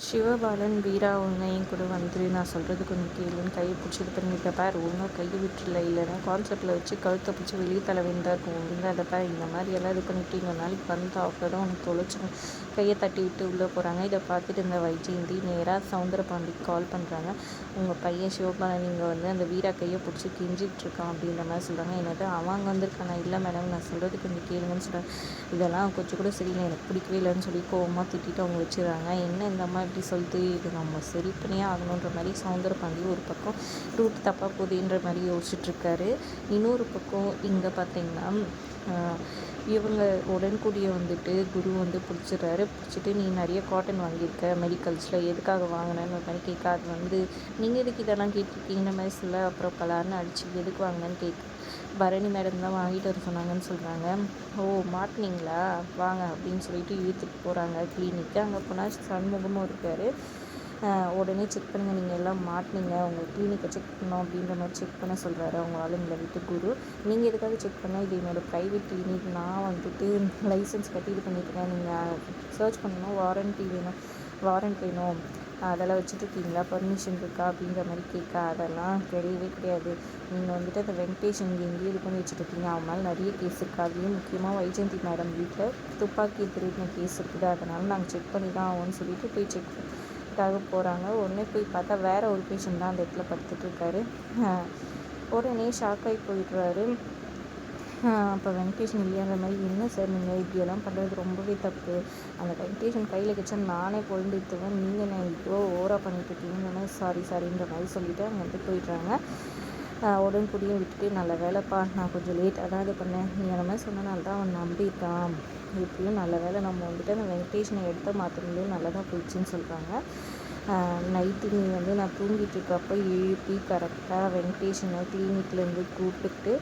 சிவபாலன், வீரா ஒன்று என் கூட வந்துரு, நான் சொல்கிறது கொஞ்சம் கேளுன்னு கையை பிடிச்சி இது பண்ணியிருக்க பார், ஒன்றும் கையை விட்டுல, இல்லைன்னா கான்செப்டில் வச்சு கழுத்தை பிடிச்சி வெளியே தலைவன் தான் இருக்கும் ஒழுங்காக அதை பார். இந்த மாதிரி எல்லாம் இது பண்ணிவிட்டு இன்னொரு நாளைக்கு வந்து அவ்வளோதான் உனக்கு தொலைச்சிடும். கையை தட்டி விட்டு உள்ளே போகிறாங்க. இதை பார்த்துட்டு இருந்த வைஜெயந்தி நேராக சவுந்தரபாண்டிக்கு கால் பண்ணுறாங்க. உங்கள் பையன் சிவபாலன் இங்கே வந்து அந்த வீரா கையை பிடிச்சி கெஞ்சிட்டு இருக்கான் அப்படின்ற மாதிரி சொல்கிறாங்க. என்னது அவன் அங்கே வந்திருக்கானா? இல்லை மேடம், நான் சொல்கிறது கொஞ்சம் கேளுங்கன்னு சொல்கிறாங்க. இதெல்லாம் கொஞ்சம் கூட சரியில்லை, எனக்கு பிடிக்கவே இல்லைன்னு சொல்லி கோவமாக திட்டிட்டு அவங்க வச்சுறாங்க. என்ன இந்த மாதிரி இப்படி சொல்லிட்டு இது நம்ம சரி பண்ணியே ஆகணுன்ற மாதிரி சவுந்தரபாண்டி ஒரு பக்கம் ரூட் தப்பாக போகுதுன்ற மாதிரி யோசிச்சுட்ருக்காரு. இன்னொரு பக்கம் இங்கே பார்த்தீங்கன்னா இவங்க உடன்கூடிய வந்துட்டு குரு வந்து பிடிச்சிடுறாரு. பிடிச்சிட்டு நீ நிறைய காட்டன் வாங்கியிருக்க மெடிக்கல்ஸில், எதுக்காக வாங்கினேன்னு ஒரு மாதிரி கேட்க, அது வந்து நீங்கள் எதுக்கு இதெல்லாம் கேட்டிருக்கீங்க மாதிரி சொல்ல, அப்புறம் பலார்னு அடிச்சு எதுக்கு வாங்கினேன்னு கேட்க, பரணி மேடம் தான் வாங்கிட்டு வர சொன்னாங்கன்னு சொல்கிறாங்க. ஓ மாட்டினீங்களா, வாங்க அப்படின்னு சொல்லிட்டு இழுத்துட்டு போகிறாங்க கிளினிக்கு. அங்கே போனால் சண்முகமும் இருக்கார். உடனே செக் பண்ணுங்கள், நீங்கள் எல்லாம் மாட்டினீங்க, உங்கள் கிளினிக்கை செக் பண்ணோம் அப்படின்ற மாதிரி செக் பண்ண சொல்கிறாரு அவங்க ஆளுங்களை விட்டு குரு. நீங்கள் எதுக்காக செக் பண்ணால், இது என்னோடய ப்ரைவேட் கிளினிக், நான் வந்துட்டு லைசன்ஸ் கட்டி இது பண்ணிட்டுருக்கேன், நீங்கள் சர்ச் பண்ணணும், வாரண்ட் வேணும், அதெல்லாம் வச்சுட்ருக்கீங்களா, பர்மிஷன் இருக்கா அப்படின்ற மாதிரி கேட்க, அதெல்லாம் கிடையவே கிடையாது, நீங்கள் வந்துட்டு அந்த வெங்கடேஷன் எங்கேயும் இது பண்ணி வச்சுட்ருக்கீங்க, அவன் மேலே நிறைய கேஸ் இருக்குது, அதுலேயும் முக்கியமாக வைஜெயந்தி மேடம் வீட்டில் துப்பாக்கி திருடின கேஸ் இருக்குது, அதனால் நாங்கள் செக் பண்ணி தான் ஆகும்னு சொல்லிட்டு போய் செக் போகிறாங்க. உடனே போய் பார்த்தா வேறு ஒரு பேஷண்ட் தான் அந்த இடத்துல படுத்துட்ருக்காரு. உடனே ஷாக்காகி போயிடுறாரு. அப்போ வெங்கடேஷன் இல்லையான்ற மாதிரி, என்ன சார் நீங்கள் இப்படியெல்லாம் பண்ணுறது ரொம்பவே தப்பு, அந்த வெங்கடேஷன் கையில் கிடச்சா நானே பொழுந்துட்டுவேன், நீங்கள் நான் இவ்வளோ ஓவராக பண்ணிட்டுருக்கீங்கிற மாதிரி சாரின்ற மாதிரி சொல்லிவிட்டு அங்கே வந்து போயிடுறாங்க. உடன்கூடியும் விட்டுட்டு, நல்ல வேலைப்பா, நான் கொஞ்சம் லேட்டாக தான் இது பண்ணேன், நீ அந்த மாதிரி சொன்னனால தான் அவன் நம்பிட்டான், எப்படியும் நல்ல வேலை நம்ம வந்துட்டு அந்த வெங்கடேஷனை எடுத்து மாற்றினது நல்லதாக போயிடுச்சுன்னு சொல்கிறாங்க. நைட்டு நீ வந்து நான் தூங்கிட்டு இருக்கப்போ எழுப்பி கரெக்டாக வெங்கடேஷனை கிளினிக்லேருந்து கூப்பிட்டு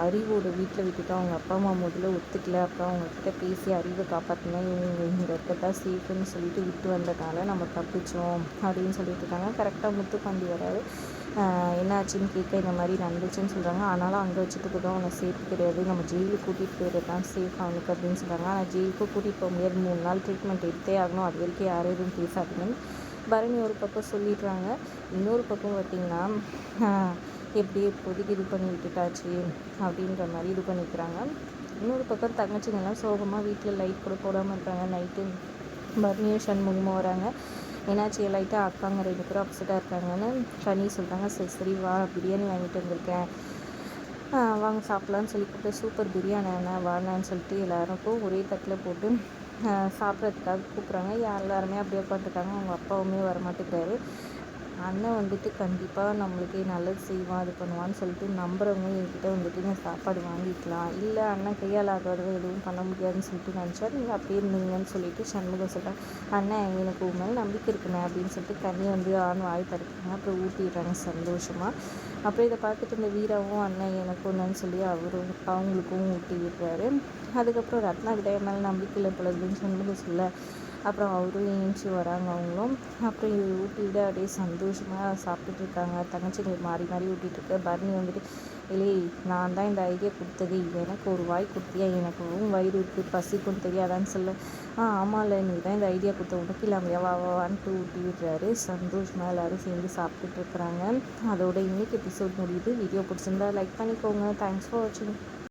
அறிவோட வீட்டில் விட்டுட்டு, அவங்க அப்பா அம்மா முதல்ல ஒத்துக்கல, அப்புறம் அவங்கக்கிட்ட பேசி அறிவை காப்பாற்றினா இவங்க இங்கே இருக்கதான் சேஃப்னு சொல்லிட்டு விட்டு வந்ததுனால நம்ம தப்பிச்சோம் அப்படின்னு சொல்லிட்டு இருக்காங்க. கரெக்டாக முத்துப்பாண்டி வராரு. என்ன ஆச்சுன்னு கேட்க, இந்த மாதிரி நடந்துச்சுன்னு சொல்கிறாங்க. ஆனாலும் அங்கே வச்சுட்டு கூட அவனை சேஃப் கிடையாது, நம்ம ஜெயிலுக்கு கூட்டிகிட்டு போயிடுறது தான் சேஃப் அவனுக்கு அப்படின்னு சொல்கிறாங்க. ஆனால் ஜெயிலுக்கு கூட்டிகிட்டு போக முடியாது, 3 நாள் ட்ரீட்மெண்ட் எடுத்தே ஆகணும், அது வரைக்கும் யாரும் எதுவும் பேசாதுன்னு பரணி ஒரு பக்கம் சொல்லிடுறாங்க. இன்னொரு பக்கம் பார்த்திங்கன்னா எப்படி இப்போதைக்கு இது பண்ணி விட்டுட்டாச்சு அப்படின்ற மாதிரி இது பண்ணிக்கிறாங்க. இன்னொரு பக்கம் தங்கச்சிங்கெல்லாம் சோகமாக வீட்டில் லைட் கூட போடாமல் இருக்காங்க. நைட்டு பரணியும் சண்முகமாக வராங்க. என்னாச்சு லைட்டாக அக்காங்க 2 பேரும் அப்செட்டாக இருக்காங்கன்னு கனி சொல்கிறாங்க. சரி சரி வா, பிரியாணி வாங்கிட்டு வந்திருக்கேன், வாங்க சாப்பிட்லான்னு சொல்லி கூப்பிட்டு, சூப்பர் பிரியாணி வானான்னு சொல்லிட்டு எல்லாருக்கும் ஒரே தட்டில் போட்டு சாப்பிட்றதுக்காக கூப்பிட்றாங்க. எல்லாருமே அப்படியே உட்காந்துருக்காங்க. அவங்க அப்பாவுமே வரமாட்டேங்கிறாரு. அண்ணன் வந்துட்டு கண்டிப்பாக நம்மளுக்கு நல்லது செய்வான், இது பண்ணுவான்னு சொல்லிட்டு நம்புறவங்க என்கிட்ட வந்துட்டு நான் சாப்பாடு வாங்கிக்கலாம், இல்லை அண்ணன் கையால் ஆகாதவங்க எதுவும் பண்ண முடியாதுன்னு சொல்லிட்டு நினச்சா நீங்கள் அப்படியே இருந்தீங்கன்னு சொல்லிட்டு சண்முகம் சொல்கிறேன். அண்ணன் எனக்கு உன் மேலே நம்பிக்கை இருக்குண்ணே அப்படின்னு சொல்லிட்டு கண்ணியை வந்து வாய் தடுக்கிறாங்க. அப்புறம் ஊட்டிடுறாங்க சந்தோஷமாக. அப்புறம் இதை பார்த்துட்டு இந்த வீராவும் அண்ணன் எனக்கு ஒன்றுன்னு சொல்லி அவங்களுக்கும் ஊட்டி விடுறாரு. அதுக்கப்புறம் ரத்னா கிட்ட என் மேலே நம்பிக்கை இல்லை பொழுதுன்னு சண்முகம் சொல்ல, அப்புறம் அவரும் ஏஞ்சி வராங்க அவங்களும். அப்புறம் ஊட்டி விட அப்படியே சந்தோஷமாக சாப்பிட்டுட்டு இருக்காங்க. தங்கச்சிங்களுக்கு மாறி மாறி ஊட்டிகிட்ருக்கு. பரணி வந்துட்டு, இல்லை நான் தான் இந்த ஐடியா கொடுத்தது, எனக்கு ஒரு வாய் கொடுத்தியா, எனக்கும் வயிறு இருக்குது, பசிக்கும்னு தெரியாதான்னு சொல்ல, ஆமாம்ல நீ தான் இந்த ஐடியா கொடுத்த, உனக்கு இல்லாமையா, வான்ட்டு ஊட்டி விடுறாரு. சந்தோஷமாக எல்லோரும் சேர்ந்து சாப்பிட்டுட்டு இருக்கிறாங்க. அதோட இன்றைக்கி எபிசோட் முடியுது. வீடியோ பிடிச்சிருந்தா லைக் பண்ணிக்கோங்க. தேங்க்ஸ் ஃபார் வாட்சிங்.